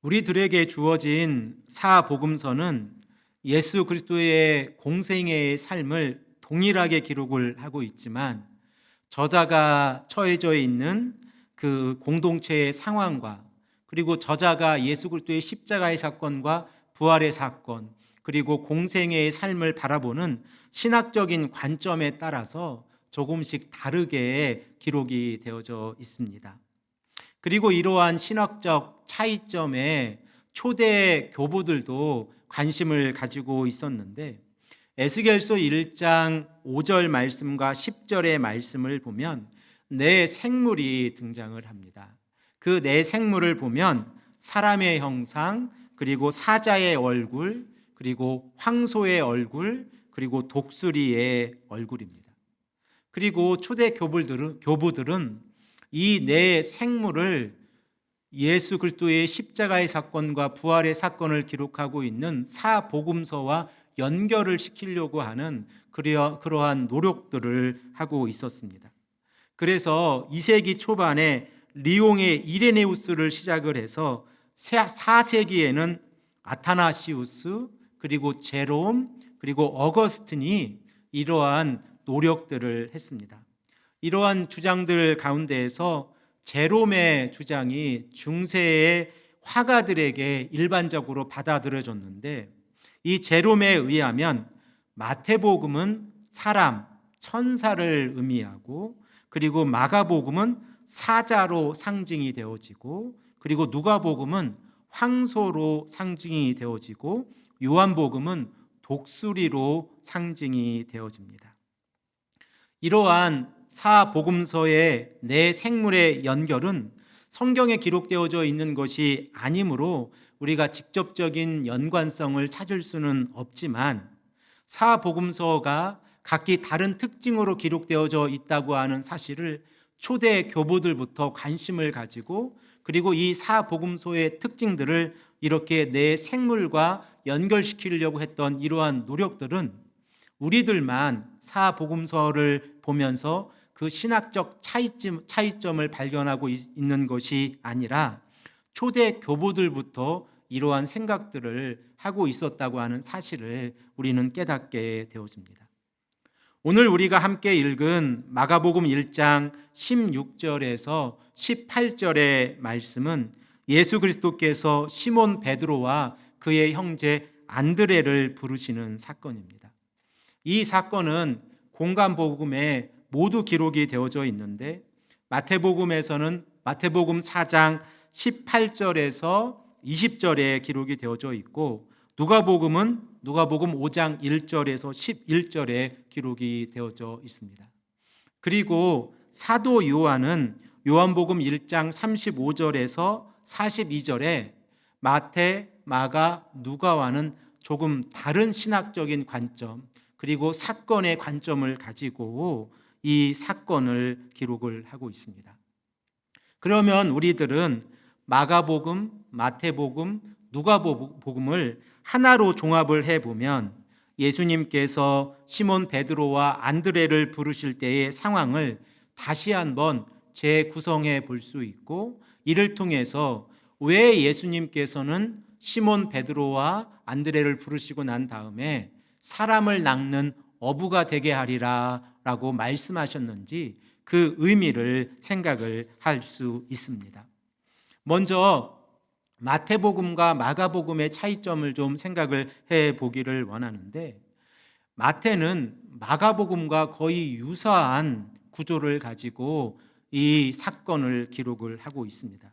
우리들에게 주어진 사복음서는 예수 그리스도의 공생애의 삶을 동일하게 기록을 하고 있지만 저자가 처해져 있는 그 공동체의 상황과 그리고 저자가 예수 그리스도의 십자가의 사건과 부활의 사건 그리고 공생애의 삶을 바라보는 신학적인 관점에 따라서 조금씩 다르게 기록이 되어져 있습니다. 그리고 이러한 신학적 차이점에 초대 교부들도 관심을 가지고 있었는데 에스겔서 1장 5절 말씀과 10절의 말씀을 보면 내 생물이 등장을 합니다. 그 내 생물을 보면 사람의 형상, 그리고 사자의 얼굴, 그리고 황소의 얼굴, 그리고 독수리의 얼굴입니다. 그리고 초대 교부들은 이 내 생물을 예수 그리스도의 십자가의 사건과 부활의 사건을 기록하고 있는 사복음서와 연결을 시키려고 하는 그러한 노력들을 하고 있었습니다. 그래서 2세기 초반에 리옹의 이레네우스를 시작을 해서 4세기에는 아타나시우스, 그리고 제롬, 그리고 어거스틴이 이러한 노력들을 했습니다. 이러한 주장들 가운데에서 제롬의 주장이 중세의 화가들에게 일반적으로 받아들여졌는데, 이 제롬에 의하면 마태복음은 사람, 천사를 의미하고, 그리고 마가복음은 사자로 상징이 되어지고, 그리고 누가복음은 황소로 상징이 되어지고, 요한복음은 독수리로 상징이 되어집니다. 이러한 사복음서의 내 생물의 연결은 성경에 기록되어져 있는 것이 아니므로 우리가 직접적인 연관성을 찾을 수는 없지만, 사복음서가 각기 다른 특징으로 기록되어져 있다고 하는 사실을 초대 교부들부터 관심을 가지고, 그리고 이 사복음서의 특징들을 이렇게 내 생물과 연결시키려고 했던 이러한 노력들은 우리들만 사복음서를 보면서 그 신학적 차이점을 발견하고 있는 것이 아니라 초대 교부들부터 이러한 생각들을 하고 있었다고 하는 사실을 우리는 깨닫게 되어집니다. 오늘 우리가 함께 읽은 마가복음 1장 16절에서 18절의 말씀은 예수 그리스도께서 시몬 베드로와 그의 형제 안드레를 부르시는 사건입니다. 이 사건은 공간복음에 모두 기록이 되어져 있는데, 마태복음에서는 마태복음 4장 18절에서 20절에 기록이 되어져 있고, 누가복음은 누가복음 5장 1절에서 11절에 기록이 되어져 있습니다. 그리고 사도 요한은 요한복음 1장 35절에서 42절에 마태, 마가, 누가와는 조금 다른 신학적인 관점, 그리고 사건의 관점을 가지고 이 사건을 기록을 하고 있습니다. 그러면 우리들은 마가복음, 마태복음, 누가복음을 하나로 종합을 해보면 예수님께서 시몬 베드로와 안드레를 부르실 때의 상황을 다시 한번 재구성해 볼 수 있고, 이를 통해서 왜 예수님께서는 시몬 베드로와 안드레를 부르시고 난 다음에 사람을 낚는 어부가 되게 하리라 라고 말씀하셨는지 그 의미를 생각을 할 수 있습니다. 먼저 마태복음과 마가복음의 차이점을 좀 생각을 해 보기를 원하는데, 마태는 마가복음과 거의 유사한 구조를 가지고 이 사건을 기록을 하고 있습니다.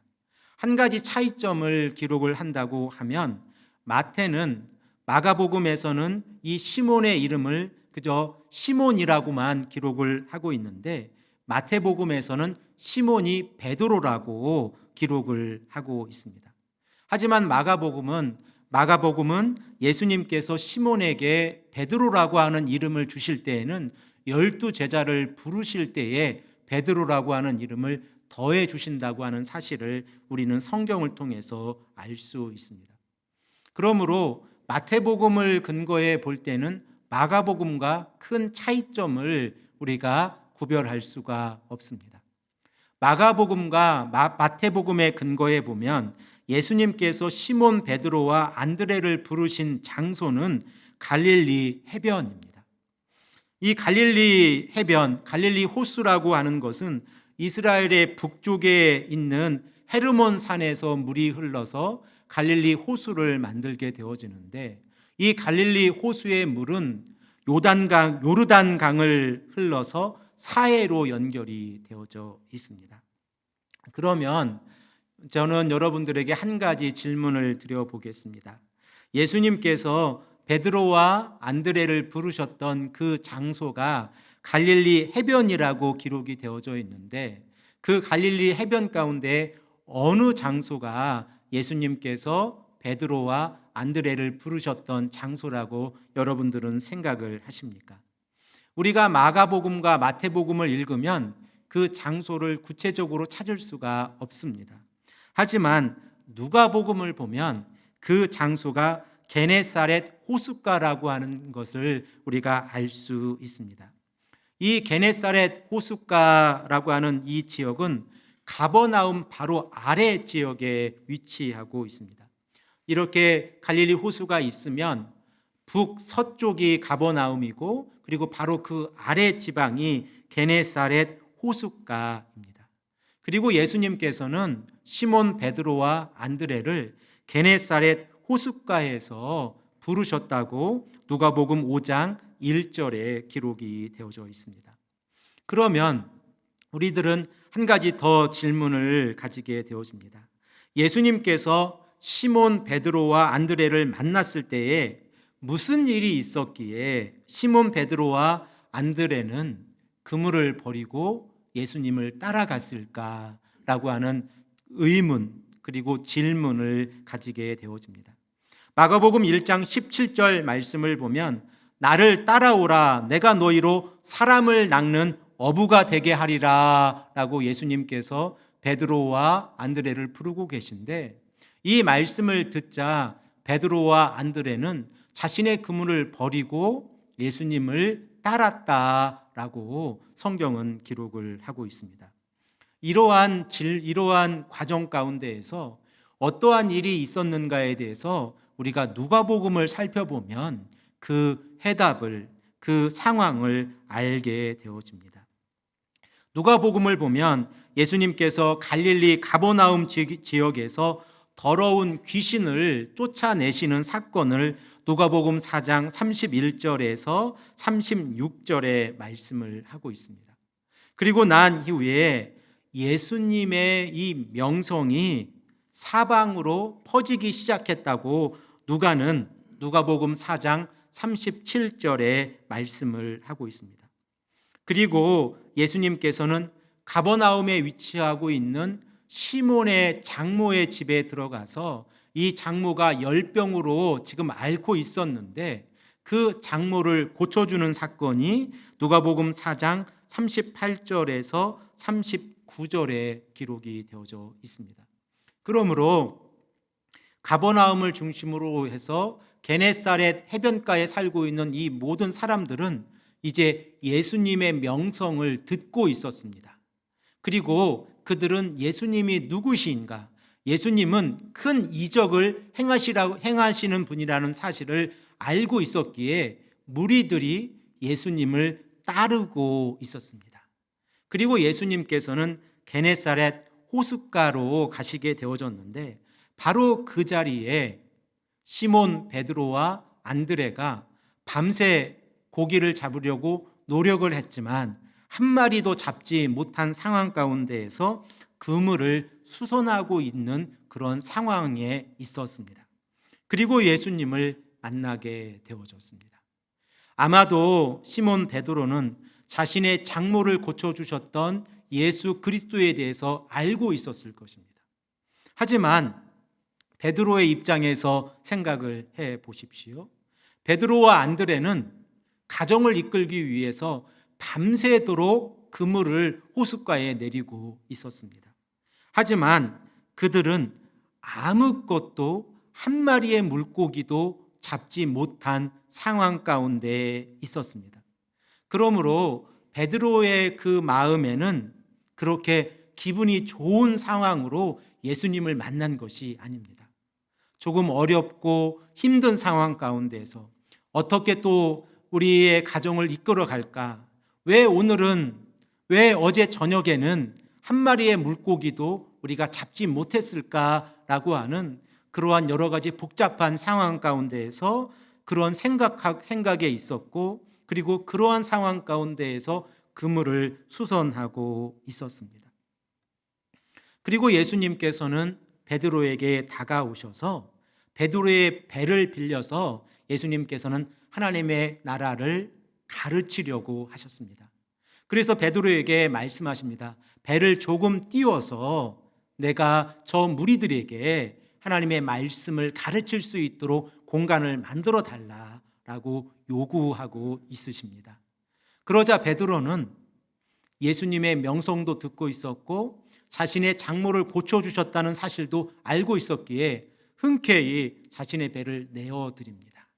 한 가지 차이점을 기록을 한다고 하면, 마태는 마가복음에서는 이 시몬의 이름을 그저 시몬이라고만 기록을 하고 있는데, 마태복음에서는 시몬이 베드로라고 기록을 하고 있습니다. 하지만 마가복음은 예수님께서 시몬에게 베드로라고 하는 이름을 주실 때에는 12제자를 부르실 때에 베드로라고 하는 이름을 더해 주신다고 하는 사실을 우리는 성경을 통해서 알 수 있습니다. 그러므로 마태복음을 근거해 볼 때는 마가복음과 큰 차이점을 우리가 구별할 수가 없습니다. 마가복음과 마태복음에 근거해 보면 예수님께서 시몬 베드로와 안드레를 부르신 장소는 갈릴리 해변입니다. 이 갈릴리 해변, 갈릴리 호수라고 하는 것은 이스라엘의 북쪽에 있는 헤르몬 산에서 물이 흘러서 갈릴리 호수를 만들게 되어지는데, 이 갈릴리 호수의 물은 요르단강을 흘러서 사해로 연결이 되어져 있습니다. 그러면 저는 여러분들에게 한 가지 질문을 드려보겠습니다. 예수님께서 베드로와 안드레를 부르셨던 그 장소가 갈릴리 해변이라고 기록이 되어져 있는데, 그 갈릴리 해변 가운데 어느 장소가 예수님께서 베드로와 안드레를 부르셨던 장소라고 여러분들은 생각을 하십니까? 우리가 마가복음과 마태복음을 읽으면 그 장소를 구체적으로 찾을 수가 없습니다. 하지만 누가복음을 보면 그 장소가 게네사렛 호숫가라고 하는 것을 우리가 알 수 있습니다. 이 게네사렛 호숫가라고 하는 이 지역은 가버나움 바로 아래 지역에 위치하고 있습니다. 이렇게 갈릴리 호수가 있으면 북서쪽이 가버나움이고, 그리고 바로 그 아래 지방이 게네사렛 호숫가입니다. 그리고 예수님께서는 시몬 베드로와 안드레를 게네사렛 호숫가에서 부르셨다고 누가복음 5장 1절에 기록이 되어져 있습니다. 그러면 우리들은 한 가지 더 질문을 가지게 되어집니다. 예수님께서 시몬 베드로와 안드레를 만났을 때에 무슨 일이 있었기에 시몬 베드로와 안드레는 그물을 버리고 예수님을 따라갔을까라고 하는 의문, 그리고 질문을 가지게 되어집니다. 마가복음 1장 17절 말씀을 보면 나를 따라오라, 내가 너희로 사람을 낚는 어부가 되게 하리라 라고 예수님께서 베드로와 안드레를 부르고 계신데, 이 말씀을 듣자 베드로와 안드레는 자신의 그물을 버리고 예수님을 따랐다라고 성경은 기록을 하고 있습니다. 이러한 과정 가운데에서 어떠한 일이 있었는가에 대해서 우리가 누가복음을 살펴보면 그 해답을, 그 상황을 알게 되어집니다. 누가복음을 보면 예수님께서 갈릴리 가버나움 지역에서 더러운 귀신을 쫓아내시는 사건을 누가복음 4장 31절에서 36절에 말씀을 하고 있습니다. 그리고 난 이후에 예수님의 이 명성이 사방으로 퍼지기 시작했다고 누가는 누가복음 4장 37절에 말씀을 하고 있습니다. 그리고 예수님께서는 가버나움에 위치하고 있는 시몬의 장모의 집에 들어가서 이 장모가 열병으로 지금 앓고 있었는데 그 장모를 고쳐주는 사건이 누가복음 4장 38절에서 39절에 기록이 되어져 있습니다. 그러므로 가버나움을 중심으로 해서 게네사렛 해변가에 살고 있는 이 모든 사람들은 이제 예수님의 명성을 듣고 있었습니다. 그리고 그들은 예수님이 누구신가, 예수님은 큰 이적을 행하시는 분이라는 사실을 알고 있었기에 무리들이 예수님을 따르고 있었습니다. 그리고 예수님께서는 게네사렛 호숫가로 가시게 되어졌는데, 바로 그 자리에 시몬 베드로와 안드레가 밤새 고기를 잡으려고 노력을 했지만 한 마리도 잡지 못한 상황 가운데에서 그물을 수선하고 있는 그런 상황에 있었습니다. 그리고 예수님을 만나게 되어졌습니다. 아마도 시몬 베드로는 자신의 장모를 고쳐주셨던 예수 그리스도에 대해서 알고 있었을 것입니다. 하지만 베드로의 입장에서 생각을 해 보십시오. 베드로와 안드레는 가정을 이끌기 위해서 밤새도록 그물을 호숫가에 내리고 있었습니다. 하지만 그들은 아무것도 한 마리의 물고기도 잡지 못한 상황 가운데 있었습니다. 그러므로 베드로의 그 마음에는 그렇게 기분이 좋은 상황으로 예수님을 만난 것이 아닙니다. 조금 어렵고 힘든 상황 가운데에서 어떻게 또 우리의 가정을 이끌어 갈까? 왜 어제 저녁에는 한 마리의 물고기도 우리가 잡지 못했을까라고 하는 그러한 여러 가지 복잡한 상황 가운데에서 그런 생각에 있었고, 그리고 그러한 상황 가운데에서 그물을 수선하고 있었습니다. 그리고 예수님께서는 베드로에게 다가오셔서 베드로의 배를 빌려서 예수님께서는 하나님의 나라를 가르치려고 하셨습니다. 그래서 베드로에게 말씀하십니다. 배를 조금 띄워서 내가 저 무리들에게 하나님의 말씀을 가르칠 수 있도록 공간을 만들어 달라라고 요구하고 있으십니다. 그러자 베드로는 예수님의 명성도 듣고 있었고 자신의 장모를 고쳐주셨다는 사실도 알고 있었기에 흔쾌히 자신의 배를 내어드립니다.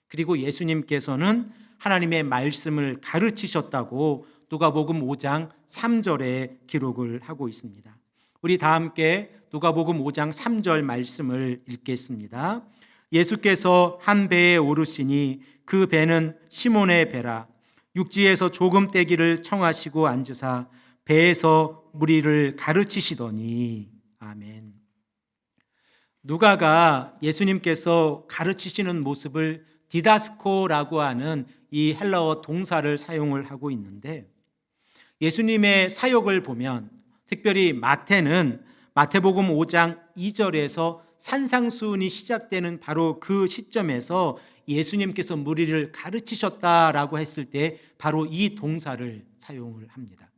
그리고 예수님께서는 하나님의 말씀을 가르치셨다고 누가복음 5장 3절에 기록을 하고 있습니다. 우리 다 함께 누가복음 5장 3절 말씀을 읽겠습니다. 예수께서 한 배에 오르시니 그 배는 시몬의 배라. 육지에서 조금 떼기를 청하시고 앉으사 배에서 무리를 가르치시더니. 아멘. 누가가 예수님께서 가르치시는 모습을 디다스코라고 하는 이 헬라어 동사를 사용을 하고 있는데, 예수님의 사역을 보면 특별히 마태는 마태복음 5장 2절에서 산상수훈이 시작되는 바로 그 시점에서 예수님께서 무리를 가르치셨다라고 했을 때 바로 이 동사를 사용을 합니다.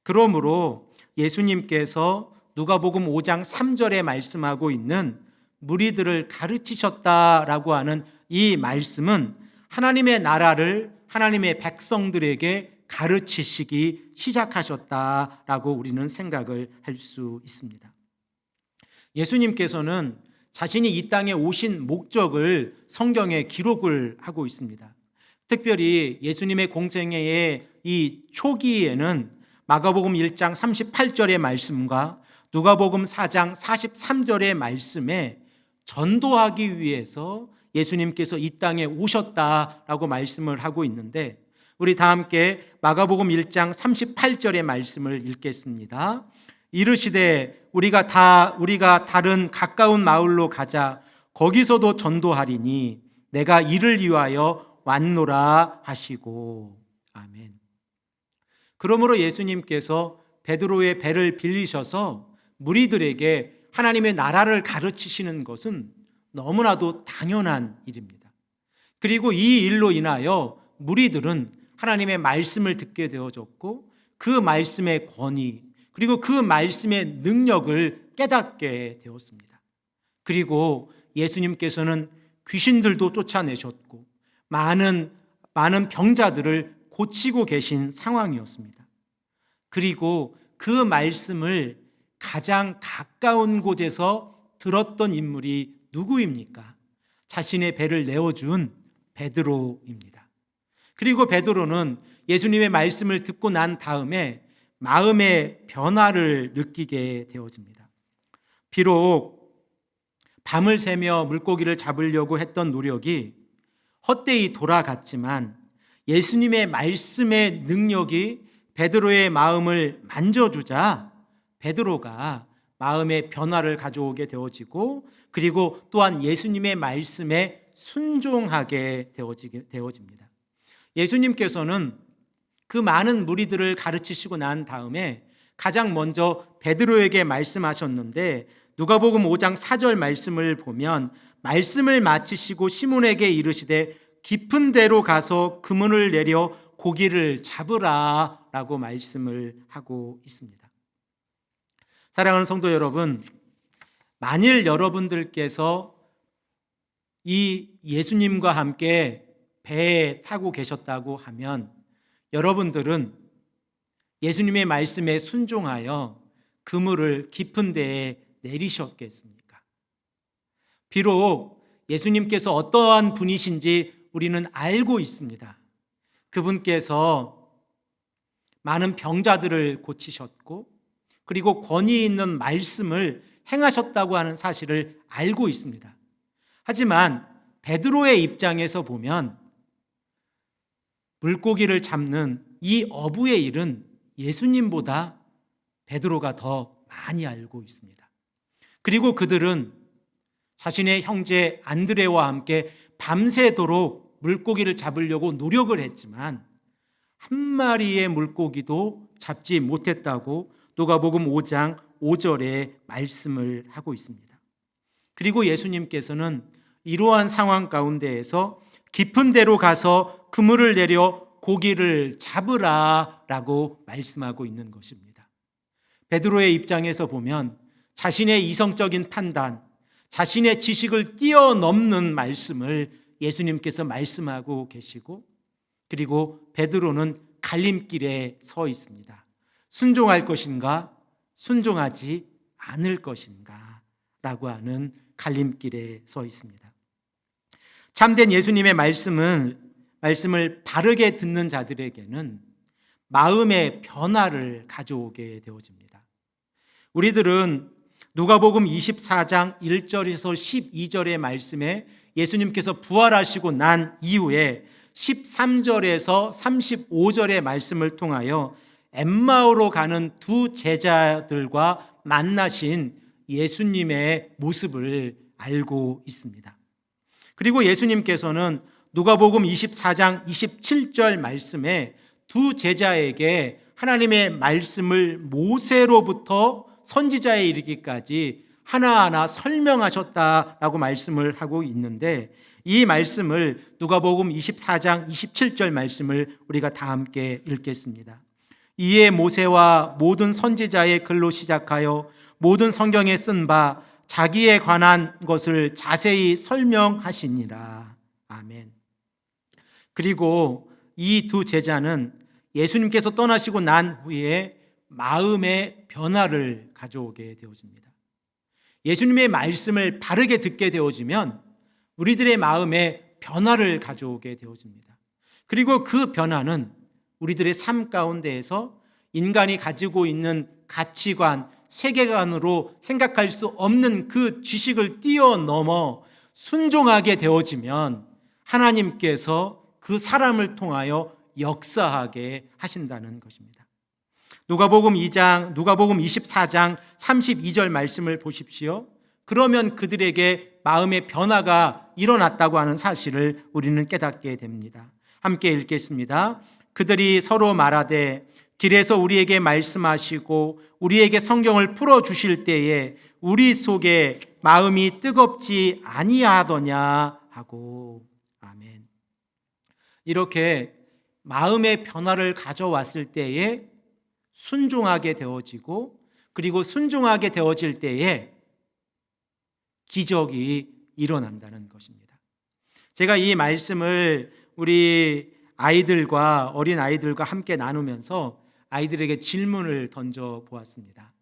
그러므로 예수님께서 누가복음 5장 3절에 말씀하고 있는 무리들을 가르치셨다라고 하는 이 말씀은 하나님의 나라를 하나님의 백성들에게 가르치시기 시작하셨다라고 우리는 생각을 할 수 있습니다. 예수님께서는 자신이 이 땅에 오신 목적을 성경에 기록을 하고 있습니다. 특별히 예수님의 공생애의 이 초기에는 마가복음 1장 38절의 말씀과 누가복음 4장 43절의 말씀에 전도하기 위해서 예수님께서 이 땅에 오셨다라고 말씀을 하고 있는데, 우리 다 함께 마가복음 1장 38절의 말씀을 읽겠습니다. 이르시되 우리가 다른 가까운 마을로 가자. 거기서도 전도하리니 내가 이를 위하여 왔노라 하시고. 아멘. 그러므로 예수님께서 베드로의 배를 빌리셔서 무리들에게 하나님의 나라를 가르치시는 것은 너무나도 당연한 일입니다. 그리고 이 일로 인하여 무리들은 하나님의 말씀을 듣게 되어졌고 그 말씀의 권위 그리고 그 말씀의 능력을 깨닫게 되었습니다. 그리고 예수님께서는 귀신들도 쫓아내셨고 많은 병자들을 고치고 계신 상황이었습니다. 그리고 그 말씀을 가장 가까운 곳에서 들었던 인물이 누구입니까? 자신의 배를 내어준 베드로입니다. 그리고 베드로는 예수님의 말씀을 듣고 난 다음에 마음의 변화를 느끼게 되어집니다. 비록 밤을 새며 물고기를 잡으려고 했던 노력이 헛되이 돌아갔지만 예수님의 말씀의 능력이 베드로의 마음을 만져주자 베드로가 마음의 변화를 가져오게 되어지고 그리고 또한 예수님의 말씀에 순종하게 되어집니다. 예수님께서는 그 많은 무리들을 가르치시고 난 다음에 가장 먼저 베드로에게 말씀하셨는데 누가복음 5장 4절 말씀을 보면 말씀을 마치시고 시몬에게 이르시되 깊은 데로 가서 그물을 내려 고기를 잡으라 라고 말씀을 하고 있습니다. 사랑하는 성도 여러분, 만일 여러분들께서 이 예수님과 함께 배에 타고 계셨다고 하면 여러분들은 예수님의 말씀에 순종하여 그물을 깊은 데에 내리셨겠습니까? 비록 예수님께서 어떠한 분이신지 우리는 알고 있습니다. 그분께서 많은 병자들을 고치셨고 그리고 권위 있는 말씀을 행하셨다고 하는 사실을 알고 있습니다. 하지만 베드로의 입장에서 보면 물고기를 잡는 이 어부의 일은 예수님보다 베드로가 더 많이 알고 있습니다. 그리고 그들은 자신의 형제 안드레와 함께 밤새도록 물고기를 잡으려고 노력을 했지만 한 마리의 물고기도 잡지 못했다고 누가복음 5장 5절에 말씀을 하고 있습니다. 그리고 예수님께서는 이러한 상황 가운데에서 깊은 데로 가서 그물을 내려 고기를 잡으라라고 말씀하고 있는 것입니다. 베드로의 입장에서 보면 자신의 이성적인 판단, 자신의 지식을 뛰어넘는 말씀을 예수님께서 말씀하고 계시고, 그리고 베드로는 갈림길에 서 있습니다. 순종할 것인가, 순종하지 않을 것인가 라고 하는 갈림길에 서 있습니다. 참된 예수님의 말씀을 바르게 듣는 자들에게는 마음의 변화를 가져오게 되어집니다. 우리들은 누가복음 24장 1절에서 12절의 말씀에 예수님께서 부활하시고 난 이후에 13절에서 35절의 말씀을 통하여 엠마오로 가는 두 제자들과 만나신 예수님의 모습을 알고 있습니다. 그리고 예수님께서는 누가복음 24장 27절 말씀에 두 제자에게 하나님의 말씀을 모세로부터 선지자에 이르기까지 하나하나 설명하셨다라고 말씀을 하고 있는데, 이 말씀을 누가복음 24장 27절 말씀을 우리가 다 함께 읽겠습니다. 이에 모세와 모든 선지자의 글로 시작하여 모든 성경에 쓴 바 자기에 관한 것을 자세히 설명하시니라. 아멘. 그리고 이 두 제자는 예수님께서 떠나시고 난 후에 마음의 변화를 가져오게 되어집니다. 예수님의 말씀을 바르게 듣게 되어지면 우리들의 마음에 변화를 가져오게 되어집니다. 그리고 그 변화는 우리들의 삶 가운데에서 인간이 가지고 있는 가치관, 세계관으로 생각할 수 없는 그 지식을 뛰어넘어 순종하게 되어지면 하나님께서 그 사람을 통하여 역사하게 하신다는 것입니다. 누가복음 24장 32절 말씀을 보십시오. 그러면 그들에게 마음의 변화가 일어났다고 하는 사실을 우리는 깨닫게 됩니다. 함께 읽겠습니다. 그들이 서로 말하되 길에서 우리에게 말씀하시고 우리에게 성경을 풀어주실 때에 우리 속에 마음이 뜨겁지 아니하더냐 하고. 아멘. 이렇게 마음의 변화를 가져왔을 때에 순종하게 되어지고, 그리고 순종하게 되어질 때에 기적이 일어난다는 것입니다. 제가 이 말씀을 우리 아이들과 어린 아이들과 함께 나누면서 아이들에게 질문을 던져 보았습니다.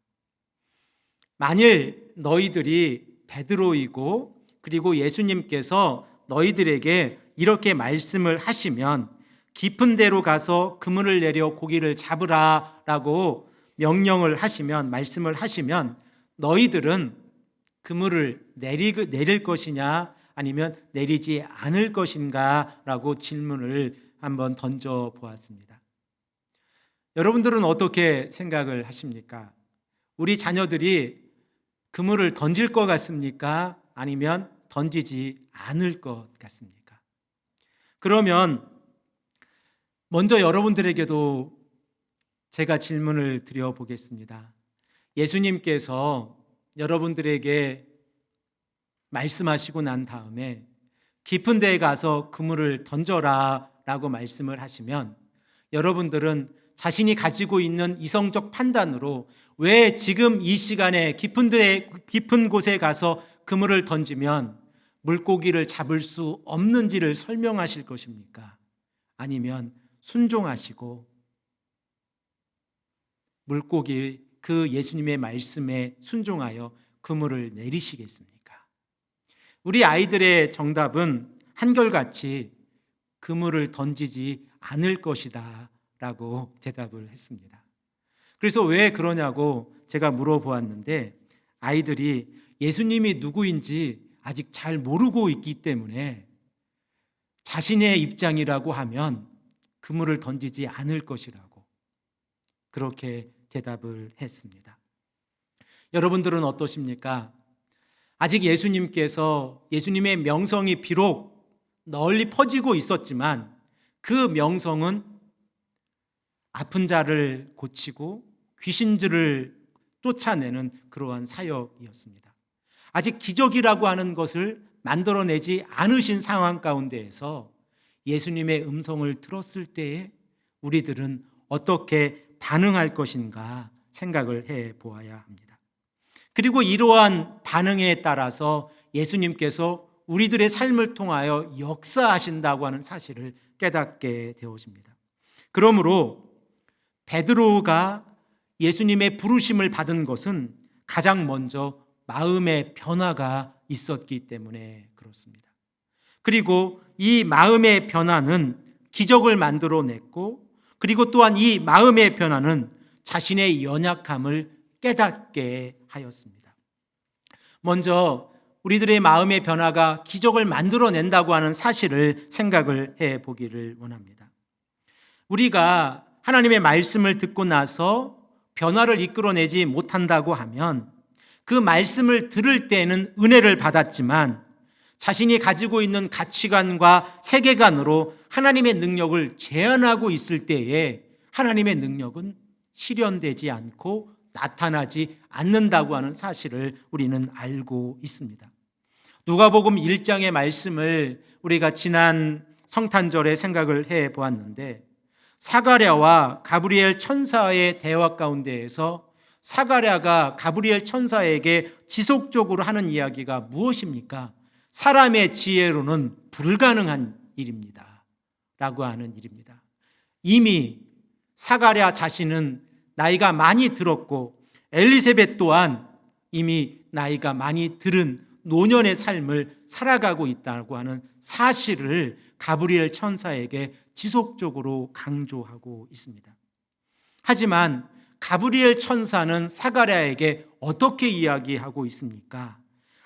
만일 너희들이 베드로이고 그리고 예수님께서 너희들에게 이렇게 말씀을 하시면 깊은 데로 가서 그물을 내려 고기를 잡으라라고 명령을 하시면, 말씀을 하시면 너희들은 그물을 내릴 것이냐 아니면 내리지 않을 것인가 라고 질문을 한번 던져 보았습니다. 여러분들은 어떻게 생각을 하십니까? 우리 자녀들이 그물을 던질 것 같습니까? 아니면 던지지 않을 것 같습니까? 그러면 먼저 여러분들에게도 제가 질문을 드려보겠습니다. 예수님께서 여러분들에게 말씀하시고 난 다음에 깊은 데에 가서 그물을 던져라 라고 말씀을 하시면 여러분들은 자신이 가지고 있는 이성적 판단으로 왜 지금 이 시간에 깊은 곳에 가서 그물을 던지면 물고기를 잡을 수 없는지를 설명하실 것입니까? 아니면 순종하시고 물고기 그 예수님의 말씀에 순종하여 그물을 내리시겠습니까? 우리 아이들의 정답은 한결같이 그물을 던지지 않을 것이다 라고 대답을 했습니다. 그래서 왜 그러냐고 제가 물어보았는데 아이들이 예수님이 누구인지 아직 잘 모르고 있기 때문에 자신의 입장이라고 하면 그물을 던지지 않을 것이라고 그렇게 대답을 했습니다. 여러분들은 어떠십니까? 아직 예수님의 명성이 비록 널리 퍼지고 있었지만 그 명성은 아픈 자를 고치고 귀신들을 쫓아내는 그러한 사역이었습니다. 아직 기적이라고 하는 것을 만들어내지 않으신 상황 가운데에서 예수님의 음성을 들었을 때에 우리들은 어떻게 반응할 것인가 생각을 해 보아야 합니다. 그리고 이러한 반응에 따라서 예수님께서 우리들의 삶을 통하여 역사하신다고 하는 사실을 깨닫게 되어집니다. 그러므로 베드로가 예수님의 부르심을 받은 것은 가장 먼저 마음의 변화가 있었기 때문에 그렇습니다. 그리고 이 마음의 변화는 기적을 만들어냈고, 그리고 또한 이 마음의 변화는 자신의 연약함을 깨닫게 하였습니다. 먼저 우리들의 마음의 변화가 기적을 만들어낸다고 하는 사실을 생각을 해 보기를 원합니다. 우리가 하나님의 말씀을 듣고 나서 변화를 이끌어내지 못한다고 하면 그 말씀을 들을 때는 은혜를 받았지만 자신이 가지고 있는 가치관과 세계관으로 하나님의 능력을 제한하고 있을 때에 하나님의 능력은 실현되지 않고 나타나지 않는다고 하는 사실을 우리는 알고 있습니다. 누가복음 1장의 말씀을 우리가 지난 성탄절에 생각을 해 보았는데, 사가랴와 가브리엘 천사의 대화 가운데에서 사가랴가 가브리엘 천사에게 지속적으로 하는 이야기가 무엇입니까? 사람의 지혜로는 불가능한 일입니다 라고 하는 일입니다. 이미 사가랴 자신은 나이가 많이 들었고 엘리세벳 또한 이미 나이가 많이 들은 노년의 삶을 살아가고 있다고 하는 사실을 가브리엘 천사에게 지속적으로 강조하고 있습니다. 하지만 가브리엘 천사는 사가랴에게 어떻게 이야기하고 있습니까?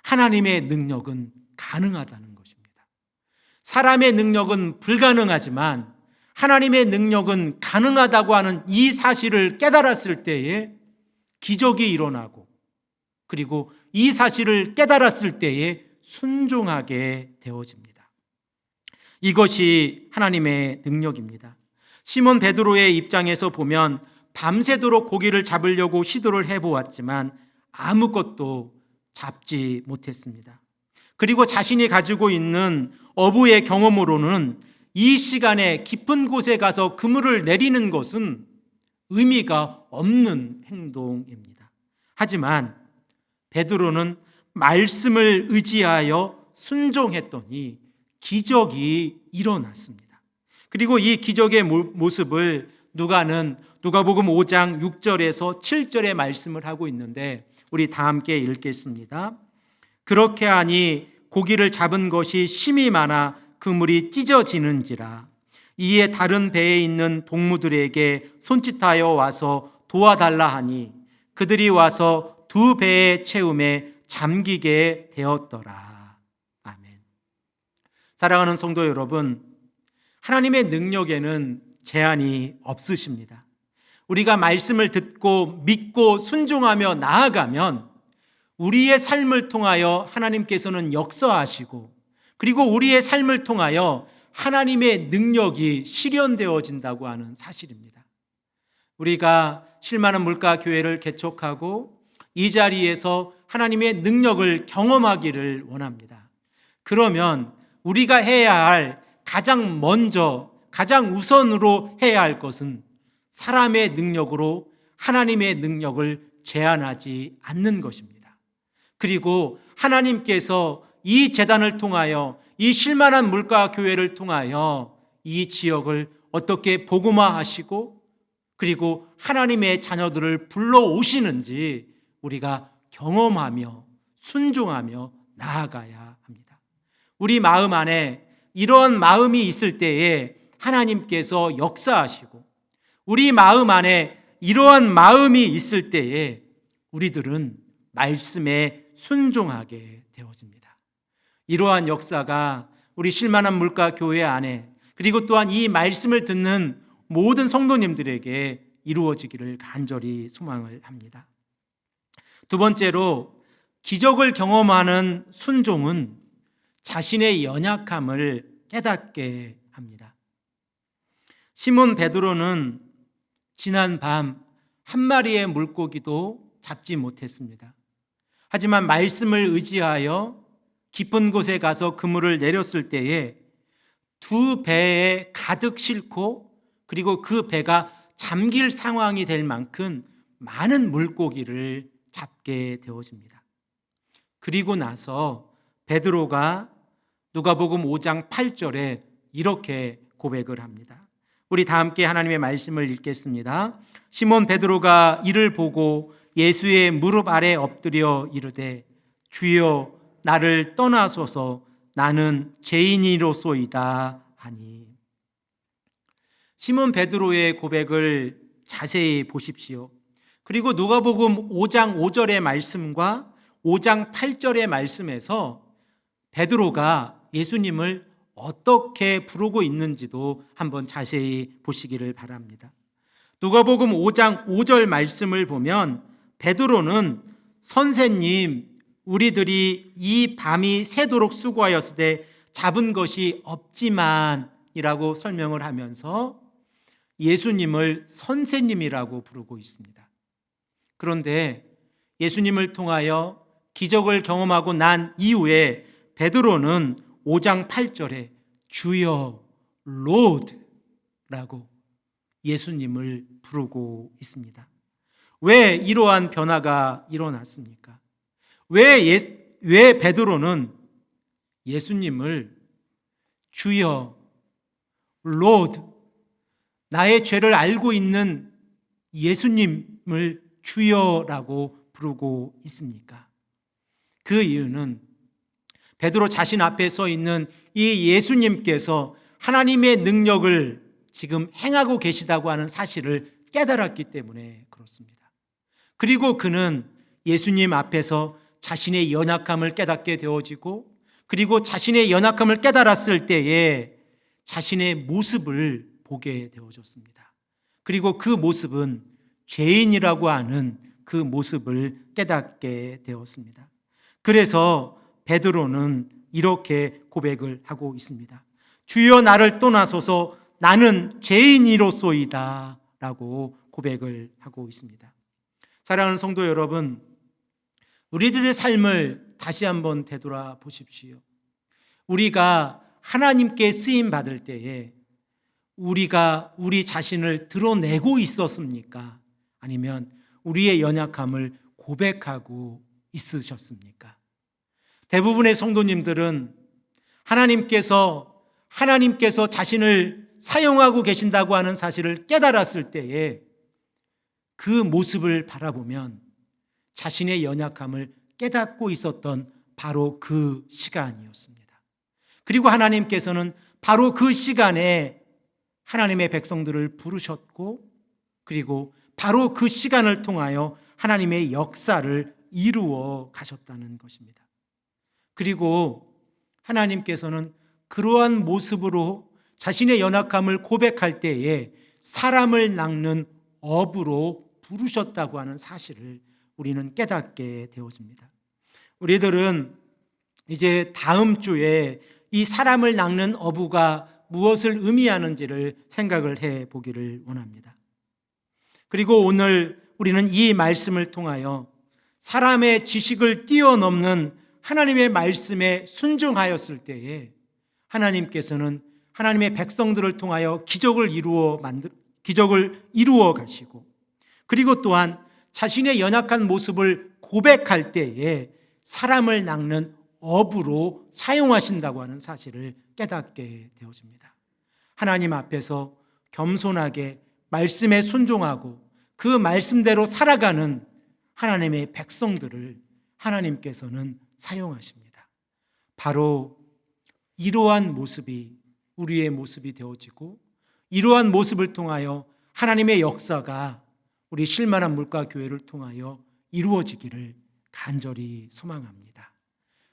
하나님의 능력은 가능하다는 것입니다. 사람의 능력은 불가능하지만 하나님의 능력은 가능하다고 하는 이 사실을 깨달았을 때에 기적이 일어나고, 그리고 이 사실을 깨달았을 때에 순종하게 되어집니다. 이것이 하나님의 능력입니다. 시몬 베드로의 입장에서 보면 밤새도록 고기를 잡으려고 시도를 해보았지만 아무것도 잡지 못했습니다. 그리고 자신이 가지고 있는 어부의 경험으로는 이 시간에 깊은 곳에 가서 그물을 내리는 것은 의미가 없는 행동입니다. 하지만 베드로는 말씀을 의지하여 순종했더니 기적이 일어났습니다. 그리고 이 기적의 모습을 누가복음 5장 6절에서 7절의 말씀을 하고 있는데, 우리 다 함께 읽겠습니다. 그렇게 하니 고기를 잡은 것이 심히 많아 그물이 찢어지는지라. 이에 다른 배에 있는 동무들에게 손짓하여 와서 도와달라 하니 그들이 와서 두 배의 채움에 잠기게 되었더라. 아멘. 사랑하는 성도 여러분, 하나님의 능력에는 제한이 없으십니다. 우리가 말씀을 듣고 믿고 순종하며 나아가면 우리의 삶을 통하여 하나님께서는 역사하시고, 그리고 우리의 삶을 통하여 하나님의 능력이 실현되어진다고 하는 사실입니다. 우리가 실만한 물가교회를 개척하고 이 자리에서 하나님의 능력을 경험하기를 원합니다. 그러면 우리가 해야 할 가장 우선으로 해야 할 것은 사람의 능력으로 하나님의 능력을 제한하지 않는 것입니다. 그리고 하나님께서 이 재단을 통하여, 이 실만한 물가교회를 통하여 이 지역을 어떻게 복음화하시고 그리고 하나님의 자녀들을 불러오시는지 우리가 경험하며 순종하며 나아가야 합니다. 우리 마음 안에 이런 마음이 있을 때에 하나님께서 역사하시고, 우리 마음 안에 이러한 마음이 있을 때에 우리들은 말씀에 순종하게 되어집니다. 이러한 역사가 우리 쉴만한 물가 교회 안에, 그리고 또한 이 말씀을 듣는 모든 성도님들에게 이루어지기를 간절히 소망을 합니다. 두 번째로, 기적을 경험하는 순종은 자신의 연약함을 깨닫게 합니다. 시몬 베드로는 지난 밤 한 마리의 물고기도 잡지 못했습니다. 하지만 말씀을 의지하여 깊은 곳에 가서 그물을 내렸을 때에 두 배에 가득 싣고, 그리고 그 배가 잠길 상황이 될 만큼 많은 물고기를 잡게 되어집니다. 그리고 나서 베드로가 누가복음 5장 8절에 이렇게 고백을 합니다. 우리 다 함께 하나님의 말씀을 읽겠습니다. 시몬 베드로가 이를 보고 예수의 무릎 아래 엎드려 이르되 주여 나를 떠나소서 나는 죄인이로소이다 하니. 시몬 베드로의 고백을 자세히 보십시오. 그리고 누가복음 5장 5절의 말씀과 5장 8절의 말씀에서 베드로가 예수님을 어떻게 부르고 있는지도 한번 자세히 보시기를 바랍니다. 누가복음 5장 5절 말씀을 보면 베드로는 선생님, 우리들이 이 밤이 새도록 수고하였으되 잡은 것이 없지만 이라고 설명을 하면서 예수님을 선생님이라고 부르고 있습니다. 그런데 예수님을 통하여 기적을 경험하고 난 이후에 베드로는 5장 8절에 주여 로드라고 예수님을 부르고 있습니다. 왜 이러한 변화가 일어났습니까? 왜 베드로는 예수님을 주여 로드, 나의 죄를 알고 있는 예수님을 주여라고 부르고 있습니까? 그 이유는 베드로 자신 앞에 서 있는 이 예수님께서 하나님의 능력을 지금 행하고 계시다고 하는 사실을 깨달았기 때문에 그렇습니다. 그리고 그는 예수님 앞에서 자신의 연약함을 깨닫게 되어지고, 그리고 자신의 연약함을 깨달았을 때에 자신의 모습을 보게 되어졌습니다. 그리고 그 모습은 죄인이라고 하는 그 모습을 깨닫게 되었습니다. 그래서 베드로는 이렇게 고백을 하고 있습니다. 주여 나를 떠나소서 나는 죄인이로소이다 라고 고백을 하고 있습니다. 사랑하는 성도 여러분, 우리들의 삶을 다시 한번 되돌아 보십시오. 우리가 하나님께 쓰임 받을 때에 우리가 우리 자신을 드러내고 있었습니까? 아니면 우리의 연약함을 고백하고 있으셨습니까? 대부분의 성도님들은 하나님께서 자신을 사용하고 계신다고 하는 사실을 깨달았을 때에 그 모습을 바라보면 자신의 연약함을 깨닫고 있었던 바로 그 시간이었습니다. 그리고 하나님께서는 바로 그 시간에 하나님의 백성들을 부르셨고, 그리고 바로 그 시간을 통하여 하나님의 역사를 이루어 가셨다는 것입니다. 그리고 하나님께서는 그러한 모습으로 자신의 연약함을 고백할 때에 사람을 낚는 어부로 부르셨다고 하는 사실을 우리는 깨닫게 되어집니다. 우리들은 이제 다음 주에 이 사람을 낚는 어부가 무엇을 의미하는지를 생각을 해 보기를 원합니다. 그리고 오늘 우리는 이 말씀을 통하여 사람의 지식을 뛰어넘는 하나님의 말씀에 순종하였을 때에 하나님께서는 하나님의 백성들을 통하여 기적을 이루어 가시고, 그리고 또한 자신의 연약한 모습을 고백할 때에 사람을 낚는 어부로 사용하신다고 하는 사실을 깨닫게 되어집니다. 하나님 앞에서 겸손하게 말씀에 순종하고 그 말씀대로 살아가는 하나님의 백성들을 하나님께서는 사용하십니다. 바로 이러한 모습이 우리의 모습이 되어지고, 이러한 모습을 통하여 하나님의 역사가 우리 쉴만한 물가교회를 통하여 이루어지기를 간절히 소망합니다.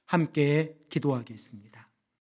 함께 기도하겠습니다.